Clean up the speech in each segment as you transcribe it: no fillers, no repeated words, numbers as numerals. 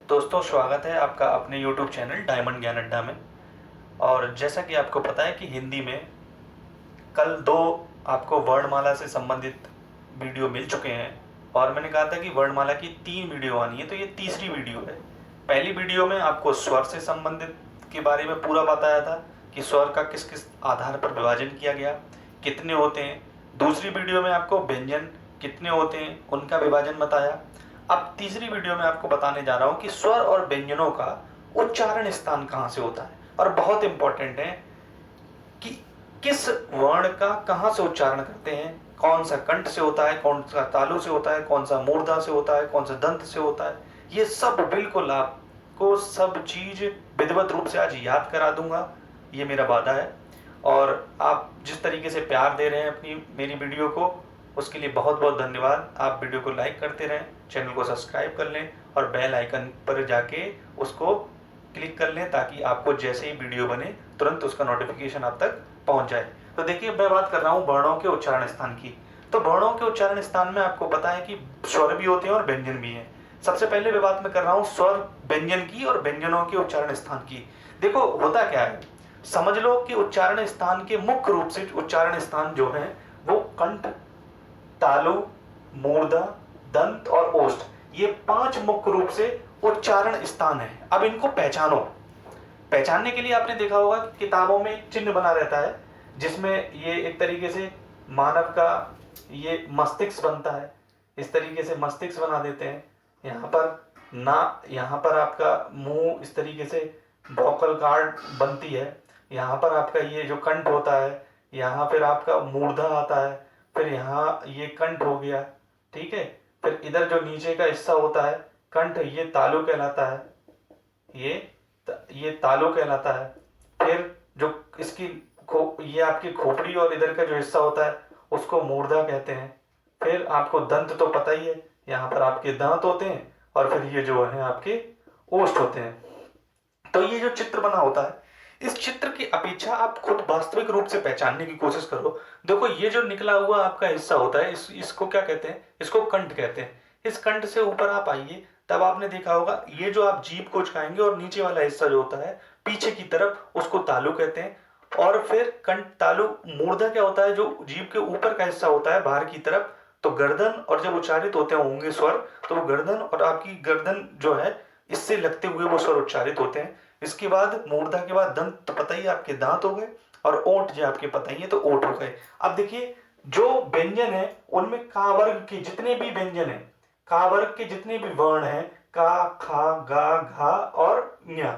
दोस्तों, स्वागत है आपका अपने YouTube चैनल डायमंड ज्ञान अड्डा में। और जैसा कि आपको पता है कि हिंदी में कल दो आपको वर्णमाला से संबंधित वीडियो मिल चुके हैं और मैंने कहा था कि वर्णमाला की 3 वीडियो आनी है, तो ये तीसरी वीडियो है। पहली वीडियो में आपको स्वर से संबंधित के बारे में पूरा बताया था कि स्वर का किस किस आधार पर विभाजन किया गया, कितने होते हैं। दूसरी वीडियो में आपको व्यंजन कितने होते हैं उनका विभाजन बताया। अब तीसरी वीडियो में आपको बताने जा रहा हूं कि स्वर और व्यंजनों का उच्चारण स्थान कहाँ से होता है, और बहुत इंपॉर्टेंट है कि किस वर्ण का कहाँ से उच्चारण करते हैं, कौन सा कंठ से होता है, कौन सा तालु से होता है, कौन सा मूर्धा से होता है, कौन सा दंत से होता है। ये सब बिल्कुल आपको सब चीज विधिवत रूप से आज याद करा दूंगा, ये मेरा वादा है। और आप जिस तरीके से प्यार दे रहे हैं अपनी मेरी वीडियो को, उसके लिए बहुत बहुत धन्यवाद। आप वीडियो को लाइक करते रहें, चैनल को सब्सक्राइब कर लें और बेल आइकन पर जाके उसको क्लिक कर लें ताकि आपको जैसे ही वीडियो बने तुरंत उसका नोटिफिकेशन आप तक पहुंच जाए। तो देखिए, मैं बात कर रहा हूं वर्णों के उच्चारण स्थान की। तो वर्णों के उच्चारण स्थान में आपको पता है कि स्वर भी होते हैं और व्यंजन भी हैं। सबसे पहले मैं बात कर रहा हूं स्वर व्यंजन की और व्यंजनों के उच्चारण स्थान की। देखो, होता क्या है, समझ लो कि उच्चारण स्थान के मुख्य रूप से उच्चारण स्थान जो है वो कंठ, तालु, मूर्धा, दंत और ओष्ठ, ये 5 मुख्य रूप से उच्चारण स्थान है। अब इनको पहचानो। पहचानने के लिए आपने देखा होगा कि किताबों में एक चिन्ह बना रहता है जिसमें ये एक तरीके से मानव का ये मस्तिष्क बनता है। इस तरीके से मस्तिष्क बना देते हैं। यहाँ पर ना, यहाँ पर आपका मुंह इस तरीके से वोकल कार्ड बनती है। यहाँ पर आपका ये जो कंठ होता है, यहाँ फिर आपका मूर्धा आता है, फिर यहाँ ये कंठ हो गया, ठीक है। फिर इधर जो नीचे का हिस्सा होता है कंठ, ये तालु कहलाता है, ये तालु कहलाता है। फिर जो इसकी ये आपकी खोपड़ी और इधर का जो हिस्सा होता है उसको मूर्धा कहते हैं। फिर आपको दंत तो पता ही है, यहाँ पर आपके दांत होते हैं और फिर ये जो है आपके ओष्ठ होते हैं। तो ये जो चित्र बना होता है, इस चित्र की अपेक्षा आप खुद वास्तविक रूप से पहचानने की कोशिश करो। देखो, ये जो निकला हुआ आपका हिस्सा होता है इसको क्या कहते हैं, इसको कंठ कहते हैं। इस कंठ से ऊपर आप आइए, तब आपने देखा होगा ये जो आप जीभ को चकाएंगे और नीचे वाला हिस्सा जो होता है पीछे की तरफ, उसको तालु कहते हैं। और फिर कंठ, तालु, मूर्धा क्या होता है, जो जीभ के ऊपर का हिस्सा होता है बाहर की तरफ, तो गर्दन। और जब उच्चारित होते होंगे स्वर, तो वो गर्दन और आपकी गर्दन जो है इससे लगते हुए वो स्वर उच्चारित होते हैं। इसके बाद मूर्धा के बाद दंत, तो पता ही आपके दांत हो गए, और ओंठ जो आपके पता ही है, तो ओंठ हो गए। अब देखिए, जो व्यंजन है उनमें का वर्ग के जितने भी व्यंजन है, का वर्ग के जितने भी वर्ण हैं, का, खा, गा, घा और ञ,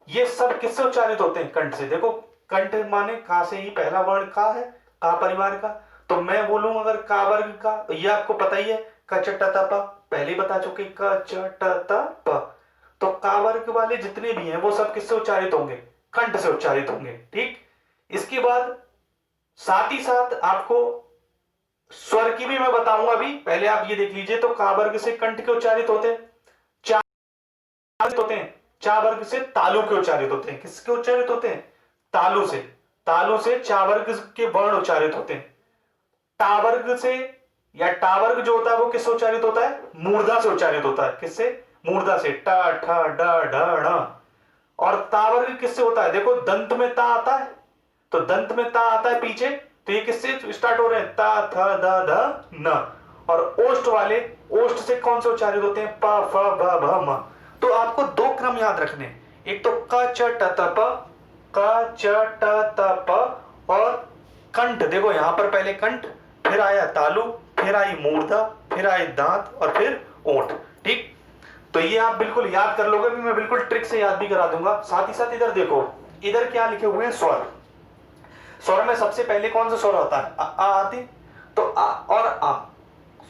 ये सब किससे उच्चारित होते हैं? कंठ से। देखो, कंठ माने का से ही पहला वर्ण का है, का परिवार का। तो मैं बोलूं अगर का वर्ग का, तो ये आपको पता ही है, क च ट त प, पहले बता चुके, क च ट त प। तो का वर्ग वाले जितने भी हैं वो सब किससे उच्चारित होंगे? कंठ से उच्चारित होंगे, ठीक। इसके बाद साथ ही साथ आपको स्वर की भी मैं बताऊंगा अभी, पहले आप ये देख लीजिए। तो का वर्ग से कंठ के उच्चारित होते हैं, चा होते हैं, चा वर्ग से तालु के उच्चारित होते हैं। किसके उच्चारित होते हैं? तालु से। तालु से चा वर्ग के वर्ण उच्चारित होते हैं। टा वर्ग से, या टा वर्ग जो होता है वो किससे उच्चारित होता है? मूर्धा से उच्चारित होता है। किससे? मूर्धा से। ट, ठ, ड, ढ, ण। और ता वर्ग किससे होता है? देखो, दंत में ता आता है, तो दंत में ता आता है पीछे, तो ये किससे स्टार्ट हो रहे हैं? ता, थ, द, ध, न। और ओष्ठ वाले, ओष्ठ से कौन से उच्चारित होते हैं? प, फ, भ, भ, म। तो आपको 2 क्रम याद रखने, एक तो क च ट त प, क च ट त प, और कंठ। देखो, यहां पर पहले कंठ, फिर आया तालु, फिर आई मूर्धा, फिर आए दांत और फिर ओंठ, ठीक। तो ये आप बिल्कुल याद कर लोगे भी, मैं बिल्कुल ट्रिक से याद भी करा दूंगा। साथ ही साथ इधर देखो, इधर क्या लिखे हुए हैं? स्वर। स्वर में सबसे पहले कौन सा स्वर होता है? आ आते, तो आ और आ,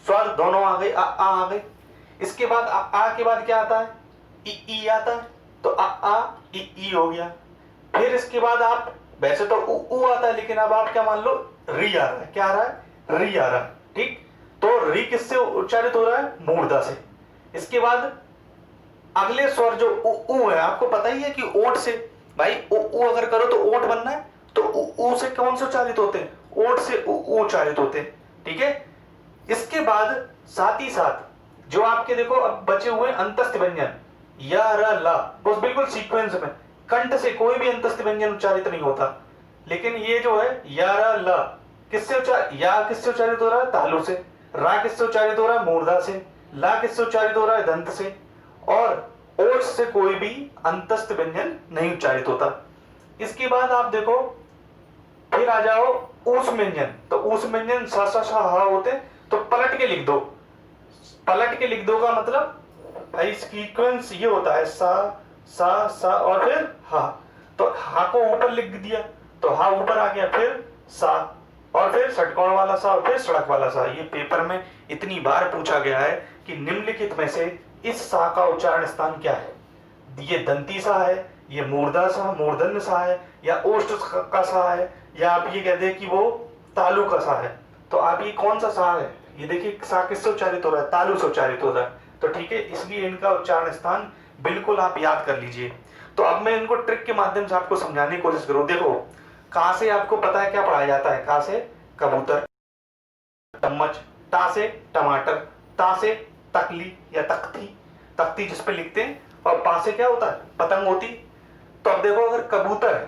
स्वर दोनों आ गए, आ गए। इसके बाद आ के बाद क्या आता है? ई आता है, तो आ ई हो गया। फिर इसके बाद आप, वैसे तो उ आता है, लेकिन अब आप क्या मान लो, री आ रहा है। क्या आ रहा है? री आ रहा है, ठीक। तो री किससे उच्चारित हो रहा है? मूर्धा से। इसके बाद अगले स्वर जो उ है, आपको पता ही है कि ओंठ से, भाई उ अगर करो तो ओंठ बनना है, तो उ से कौन से उच्चारित होते हैं? ओंठ से उ उच्चारित होते हैं, ठीक है। इसके बाद साथ ही साथ जो आपके देखो अब बचे हुए अंतस्थ व्यंजन, या र ला, बस बिल्कुल सीक्वेंस में, कंठ से कोई भी अंतस्थ व्यंजन उच्चारित नहीं होता। लेकिन ये जो है या र ला, किससे या किससे उच्चारित हो रहा है? तालु से। रा किससे उच्चारित हो रहा है? मूर्धा से। ला किससे उच्चारित हो रहा है? दंत से। और ओठ से कोई भी अंतस्थ व्यंजन नहीं उच्चारित होता। इसके बाद आप देखो, फिर आ जाओ ऊस व्यंजन। तो ऊस व्यंजन सा सा सा हा होते, तो पलट के लिख दो। पलट के लिख दो का मतलब भाई सीक्वेंस ये होता है सा और फिर हा। तो हा को ऊपर लिख दिया तो हा ऊपर आ गया, फिर सा और फिर षटकोण वाला सा और फिर सड़क वाला सा। ये पेपर में इतनी बार पूछा गया है कि निम्नलिखित में से इस सा का उच्चारण स्थान क्या है? ये दंती सा है, ये मूर्धा सा मूर्धन्य सा है, या ओष्ठ का सा है, या आप ये कहते हैं कि वो तालु का सा है। तो आप ये कौन सा सा है? ये देखिए सा किससे उच्चारित हो रहा है? तालु से उच्चारित हो रहा है। तो ठीक है, इसलिए इनका उच्चारण स्थान बिल्कुल आप याद कर लीजिए। तो अब मैं इनको ट्रिक के माध्यम से आपको समझाने की कोशिश करूं। देखो, का से आपको पता है क्या पढ़ाया जाता है? का से कबूतर, चम्मच, टा से टमाटर, ता से तकली या तख्ती, तख्ती जिसपे लिखते हैं, और पा से क्या होता है? पतंग होती। तो अब देखो, अगर कबूतर है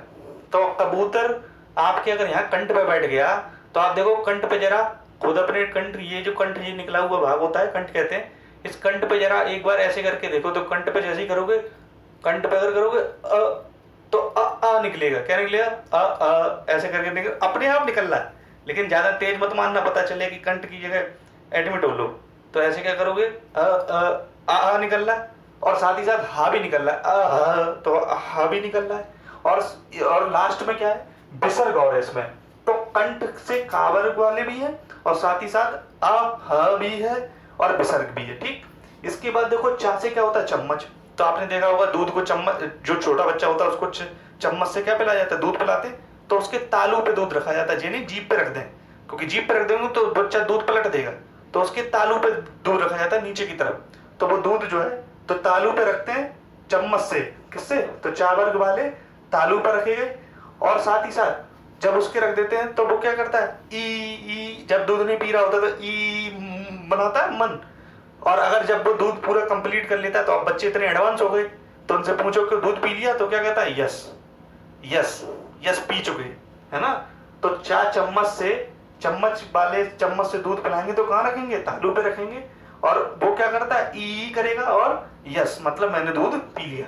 तो कबूतर आपके अगर यहाँ कंठ पे बैठ गया तो आप देखो कंठ पे जरा खुद अपने कंठ, ये जो कंठ ये निकला हुआ भाग होता है कंठ कहते हैं, इस कंठ पे जरा एक बार ऐसे करके देखो। तो कंठ पे जैसे ही करोगे, कंठ पे अगर करोगे तो आ निकलेगा। क्या निकलेगा? ऐसे करके निकल, अपने आप निकल रहा है। लेकिन ज्यादा तेज मत मानना, पता चले कि कंठ की जगह एडमिट हो लो। तो ऐसे क्या करोगे? निकल रहा है, और साथ ही साथ हा भी निकल रहा है, तो हा भी निकल रहा है। और लास्ट में क्या है? विसर्ग और है इसमें। तो कंठ से कावर्ग वाले भी है और साथ ही साथ ह भी है और विसर्ग भी है। ठीक, इसके बाद देखो चा से क्या होता है? चम्मच। तो आपने देखा होगा दूध को चम्मच, जो छोटा बच्चा होता है उसको चम्मच से क्या पिलाया जाता है? दूध पिलाते। तो उसके तालू पे दूध रखा जाता है, जिन्हें जीभ पे रख दें, क्योंकि जीभ पे रख देंगे तो बच्चा दूध पलट देगा। तो उसके तालू पे दूध रखा जाता है नीचे की तरफ। तो वो दूध जो है तो तालू पे रखते हैं चम्मच से। किससे? तो चा वर्ग वाले तालू पर रखेंगे। और साथ ही साथ जब उसके रख देते हैं तो वो क्या करता है? ई, जब दूध नहीं पी रहा होता तो ई बनाता है मन। और अगर जब वो दूध पूरा कंप्लीट कर लेता है, तो अब बच्चे इतने एडवांस हो गए, तो उनसे पूछो कि दूध पी लिया, तो क्या कहता है? यस यस यस, पी चुके, है ना। तो चा चम्मच से, चम्मच वाले चम्मच से दूध पिलाएंगे तो कहाँ रखेंगे? तालू पे रखेंगे। और वो क्या करता है? ई करेगा और यस, मतलब मैंने दूध पी लिया।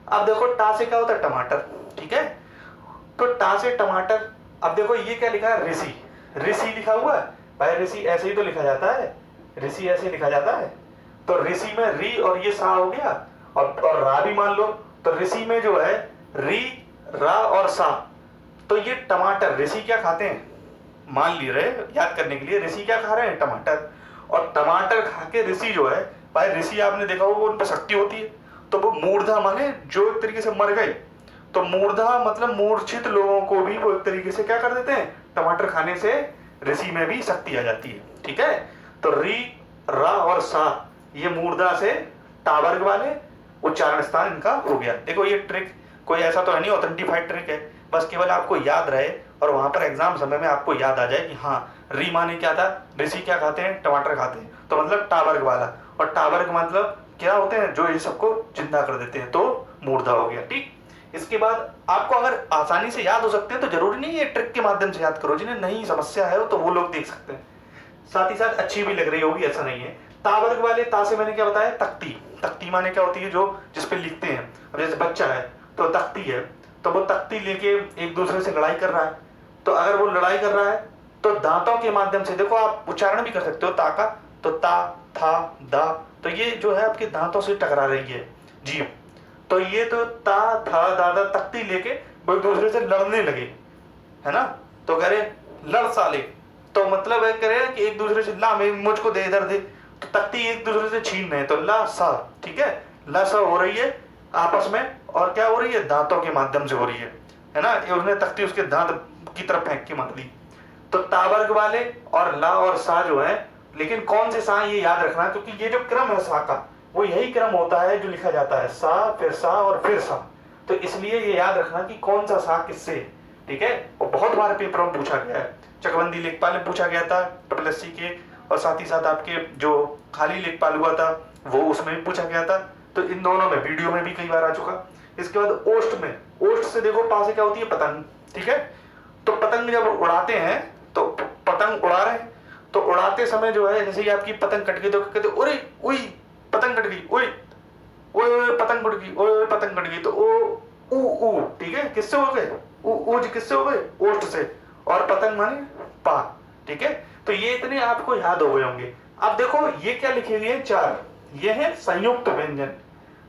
अब देखो टा से क्या होता है? टमाटर। ठीक है, तो टा से टमाटर। अब देखो ये क्या लिखा है? ऋषि। ऋषि लिखा हुआ है भाई, ऋषि ऐसे ही तो लिखा जाता है, ऋषि ऐसे लिखा जाता है। तो ऋषि में री और ये सा हो गया, और रा भी मान लो। तो ऋषि में जो है री, रा और सा। तो ये टमाटर, ऋषि क्या खाते हैं? मान ली रहे याद करने के लिए, ऋषि क्या खा रहे हैं? टमाटर। और टमाटर खा के ऋषि जो है भाई, ऋषि आपने देखा होगा उन पर शक्ति होती है। तो वो मूर्धा माने जो एक तरीके से मर गए, तो मूर्धा मतलब मूर्छित लोगों को भी वो एक तरीके से क्या कर देते हैं? टमाटर खाने से ऋषि में भी शक्ति आ जाती है। ठीक है, तो री, रा और सा ये मूर्धा से टावर्ग वाले उच्चारण स्थान इनका हो गया। देखो ये ट्रिक कोई ऐसा तो है नहीं ऑथेंटिफाइड ट्रिक है, बस केवल आपको याद रहे और वहां पर एग्जाम समय में आपको याद आ जाए कि हाँ री माने क्या था? ऋषि क्या खाते हैं? टमाटर खाते हैं, तो मतलब टावर्ग वाला। और टावर्ग मतलब क्या होते हैं? जो ये सबको जिंदा कर देते हैं, तो मूर्धा हो गया। ठीक, इसके बाद आपको अगर आसानी से याद हो सकते हैं तो जरूरी नहीं है ट्रिक के माध्यम से याद करो, जिन्हें नई समस्या है तो वो लोग देख सकते हैं। साथ ही साथ अच्छी भी लग रही होगी, ऐसा नहीं है। तावर्ग वाले ता से मैंने क्या बताया? तख्ती। तख्ती माने क्या होती है? जो जिसपे लिखते हैं। अब जैसे बच्चा है तो तख्ती है, तो वो तख्ती लेके एक दूसरे से लड़ाई कर रहा है। तो अगर वो लड़ाई कर रहा है तो दांतों के माध्यम से, देखो आप उच्चारण भी कर सकते हो ता का, तो ता, था, दा, तो ये जो है आपके दांतों से टकरा रही है जीभ। तो ये तो ता, था, दादा तख्ती लेके वो एक दूसरे से लड़ने लगे, है ना। तो कह रहे लड़ साले, तो मतलब है कह रहे कि एक दूसरे से ला मैं मुझको दे इधर दे, तो तख्ती एक दूसरे से छीन रहे हैं, तो ला सा। ठीक है, ला सा हो रही है आपस में, और क्या हो रही है? दांतों के माध्यम से हो रही है ना। ये उसने तख्ती उसके दांत की तरफ फेंक के मार दी। तो तावर्ग वाले और ला और सा जो है, लेकिन कौन से सा ये याद रखना, क्योंकि ये जो क्रम है सा का वो यही क्रम होता है जो लिखा जाता है सा फिर सा और फिर सा। तो इसलिए ये याद रखना कि कौन सा सा किससे। ठीक है, और बहुत बार पेपर में पूछा गया है। चकबंदी लेखपाल में पूछा गया था ट्रिपल एससी के, और साथ ही साथ आपके जो खाली लेखपाल हुआ था वो उसमें भी पूछा गया था। तो इन दोनों में वीडियो में भी कई बार आ चुका। इसके बाद ओस्ट में, ओस्ट से देखो पा से क्या होती है पतंग, ठीक है। तो पतंग जब उड़ाते हैं तो पतंग उड़ा रहे हैं, तो उड़ाते समय जो है जैसे ही आपकी पतंग कट गई तो कहते अरे उई पतंग कट गई, ओए ओए पतंग कट गई, ओए पतंग कट गई। तो ओ ऊ, ठीक है, किससे हो गए, ऊ जी किससे हो गए, ओस्ट से, और पतंग माने पा, ठीक है। तो ये इतने आपको याद हो गए होंगे। अब देखो ये क्या लिखे गए हैं, चार, ये है संयुक्त व्यंजन।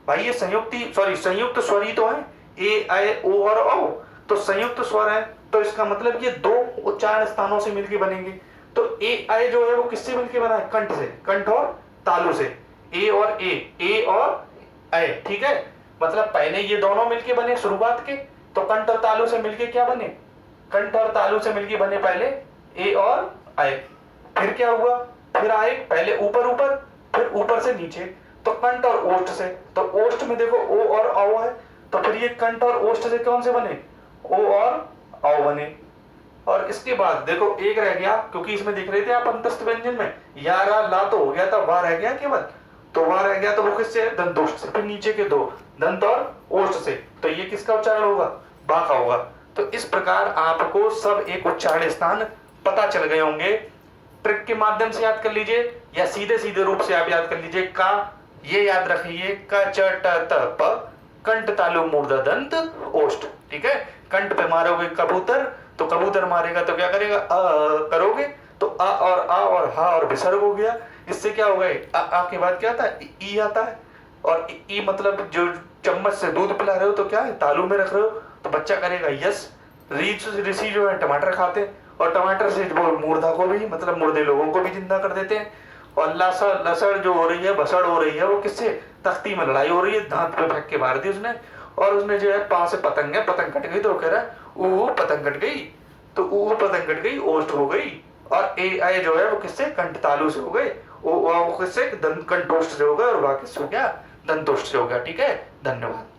भाई ये संयुक्त स्वर ही तो है, ए आई ओ और औ, तो संयुक्त स्वर है, तो इसका मतलब ये दो उच्चारण स्थानों से मिलकर बनेंगे। तो ए आई जो है वो किससे मिलकर बना है, कंठ से, कंठ और तालु से, ए और ए और ऐ, ठीक है। मतलब पहले ये दोनों मिलके बने शुरुआत के, तो कंठ और तालु से मिलके क्या बने, कंठ और तालु से मिलके बने पहले ए और ऐ। फिर क्या हुआ, फिर आए पहले ऊपर ऊपर, फिर ऊपर से नीचे, तो कंठ और ओष्ठ से। तो ओष्ठ में देखो ओ और औ है, तो फिर ये कंठ और ओष्ठ से कौन से बने, ओ और औ बने। और इसके बाद देखो एक रह गया, क्योंकि इसमें देख रहे थे आप अंतस्थ व्यंजन में या रा ला तो हो गया था, वाह रह गया केवल, तो वहां रह गया, तो वो किससे, दंतोष्ठ से। फिर नीचे के दो दंत और ओष्ठ से, तो ये किसका उच्चारण होगा, बा का होगा। तो इस प्रकार आपको सब एक उच्चारण स्थान पता चल गए होंगे। ट्रिक के माध्यम से याद कर लीजिए या सीधे सीधे रूप से आप याद कर लीजिए। का ये याद रखिए, क च ट त प, कंठ तालु मूर्धा दंत ओष्ठ, ठीक है। कंठ पे मारोगे कबूतर, तो कबूतर मारेगा तो क्या करेगा, करोगे तो अ और हा और विसर्ग हो गया। इससे क्या हो गए, आ के बाद क्या आता है, ई आता है, और ई मतलब जो चम्मच से दूध पिला रहे हो तो क्या है, तालू में रख रहे हो, तो बच्चा करेगा यस। ऋषि जो है टमाटर खाते हैं, और टमाटर से वो मूर्धा को भी, मतलब मुर्दे लोगों को भी जिंदा कर देते हैं। और लसड़ जो हो रही है, बसड़ हो रही है, वो किससे, तख्ती में लड़ाई हो रही है, दांत पे फेंक के मार दी उसने, और उसने जो है पा से पतंग है, पतंग कट गई, तो कह रहा है ऊ पतंग कट गई, तो ऊ पतंग कट गई, ओष्ठ हो गई। और ए आय जो है वो किससे, कंठ तालु से हो गए, वो किससे, कंठोष्ठ से हो गया, और वाह किससे हो गया, दंतोष्ठ से हो गया, ठीक है। धन्यवाद।